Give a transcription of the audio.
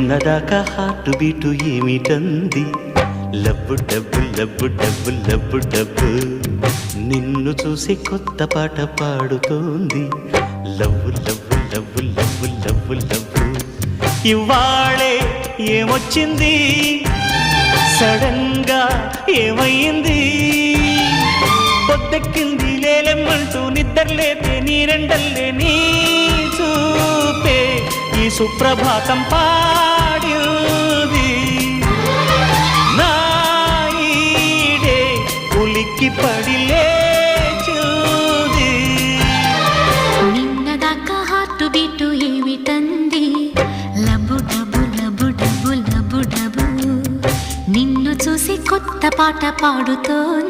నిన్నదాకా heart beat ఏమిటంది, లబ్బు డబ్బు లబ్బు డబ్బు లబ్బు డబ్బు, నిన్ను చూసి కొత్త పాట పాడుతోంది, love love love love love love. ఇవాళే ఏమొచ్చింది, సడన్ గా ఏమయ్యింది, పొద్దెక్కింది లేలెమ్మంటూ నిద్రలేతే నీరెండల్లే నీ చూపే ఈ సుప్రభాతం పాడింది. నా ఈడే ఉలిక్కి పడి లేచుంది. నిన్నదాకా హార్ట్ బీటు ఏమిటంది, లబ్బు డబ్బు లబ్బు డబ్బు లబ్బు డబ్బు, నిన్ను చూసి కొత్త పాట పాడుతోంది.